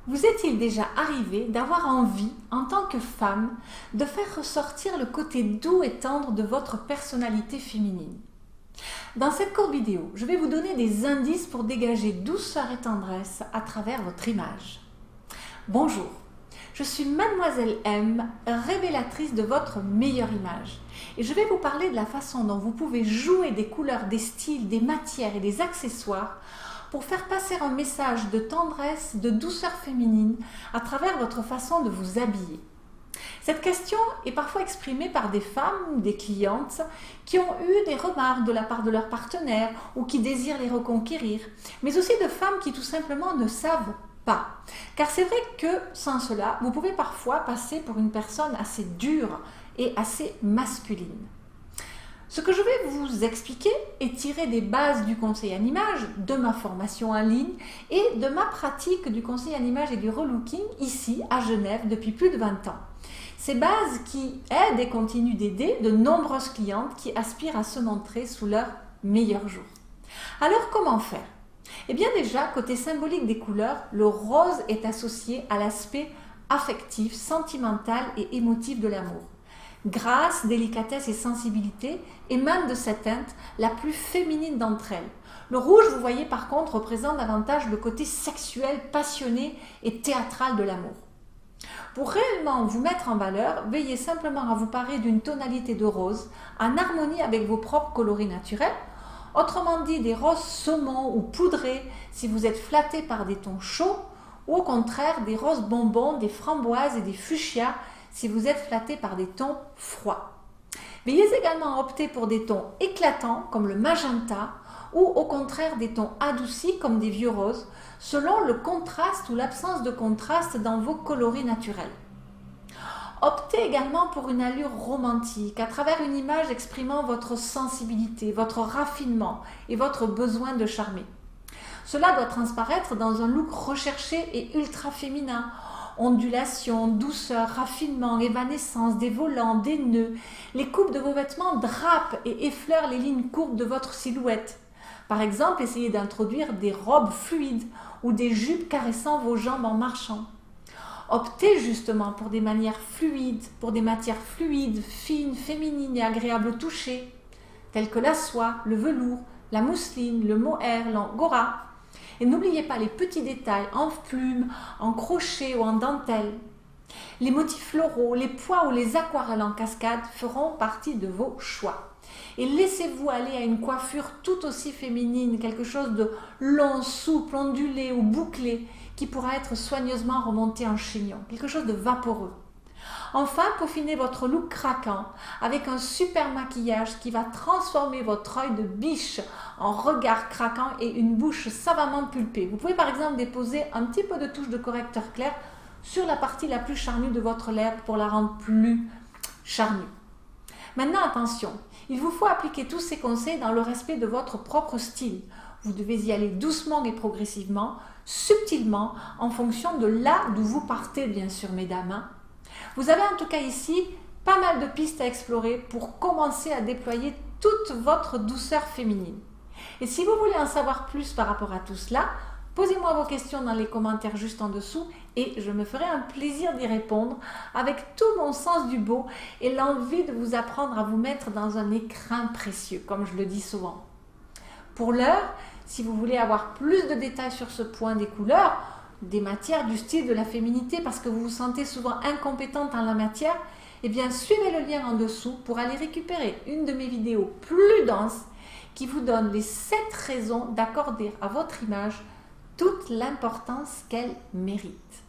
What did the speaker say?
Vous est-il déjà arrivé d'avoir envie, en tant que femme, de faire ressortir le côté doux et tendre de votre personnalité féminine? Dans cette courte vidéo, je vais vous donner des indices pour dégager douceur et tendresse à travers votre image. Bonjour, je suis Mademoiselle M, révélatrice de votre meilleure image. Et je vais vous parler de la façon dont vous pouvez jouer des couleurs, des styles, des matières et des accessoires pour faire passer un message de tendresse, de douceur féminine à travers votre façon de vous habiller. Cette question est parfois exprimée par des femmes ou des clientes qui ont eu des remarques de la part de leur partenaire ou qui désirent les reconquérir, mais aussi de femmes qui tout simplement ne savent pas. Car c'est vrai que sans cela, vous pouvez parfois passer pour une personne assez dure et assez masculine. Ce que je vais vous expliquer est tiré des bases du conseil en image, de ma formation en ligne et de ma pratique du conseil en image et du relooking ici à Genève depuis plus de 20 ans. Ces bases qui aident et continuent d'aider de nombreuses clientes qui aspirent à se montrer sous leur meilleur jour. Alors comment faire? Eh bien déjà, côté symbolique des couleurs, le rose est associé à l'aspect affectif, sentimental et émotif de l'amour. Grâce, délicatesse et sensibilité émanent de cette teinte la plus féminine d'entre elles. Le rouge, vous voyez par contre, représente davantage le côté sexuel, passionné et théâtral de l'amour. Pour réellement vous mettre en valeur, veillez simplement à vous parer d'une tonalité de rose en harmonie avec vos propres coloris naturels, autrement dit des roses saumon ou poudrés si vous êtes flatté par des tons chauds, ou au contraire des roses bonbons, des framboises et des fuchsias si vous êtes flatté par des tons froids. Veillez également à opter pour des tons éclatants comme le magenta ou au contraire des tons adoucis comme des vieux roses selon le contraste ou l'absence de contraste dans vos coloris naturels. Optez également pour une allure romantique à travers une image exprimant votre sensibilité, votre raffinement et votre besoin de charmer. Cela doit transparaître dans un look recherché et ultra féminin. Ondulation, douceur, raffinement, évanescence, des volants, des nœuds. Les coupes de vos vêtements drapent et effleurent les lignes courbes de votre silhouette. Par exemple, essayez d'introduire des robes fluides ou des jupes caressant vos jambes en marchant. Optez justement pour des manières fluides, pour des matières fluides, fines, féminines et agréables au toucher, telles que la soie, le velours, la mousseline, le mohair, l'angora. Et n'oubliez pas les petits détails en plumes, en crochet ou en dentelle. Les motifs floraux, les pois ou les aquarelles en cascade feront partie de vos choix. Et laissez-vous aller à une coiffure tout aussi féminine, quelque chose de long, souple, ondulé ou bouclé, qui pourra être soigneusement remonté en chignon, quelque chose de vaporeux. Enfin, peaufinez votre look craquant avec un super maquillage qui va transformer votre œil de biche en regard craquant et une bouche savamment pulpée. Vous pouvez par exemple déposer un petit peu de touche de correcteur clair sur la partie la plus charnue de votre lèvre pour la rendre plus charnue. Maintenant, attention, il vous faut appliquer tous ces conseils dans le respect de votre propre style. Vous devez y aller doucement et progressivement, subtilement, en fonction de là d'où vous partez, bien sûr, mesdames. Vous avez en tout cas ici pas mal de pistes à explorer pour commencer à déployer toute votre douceur féminine. Et si vous voulez en savoir plus par rapport à tout cela, posez-moi vos questions dans les commentaires juste en dessous et je me ferai un plaisir d'y répondre avec tout mon sens du beau et l'envie de vous apprendre à vous mettre dans un écrin précieux, comme je le dis souvent. Pour l'heure, si vous voulez avoir plus de détails sur ce point des couleurs, des matières, du style, de la féminité, parce que vous vous sentez souvent incompétente en la matière, eh bien suivez le lien en dessous pour aller récupérer une de mes vidéos plus denses qui vous donne les 7 raisons d'accorder à votre image toute l'importance qu'elle mérite.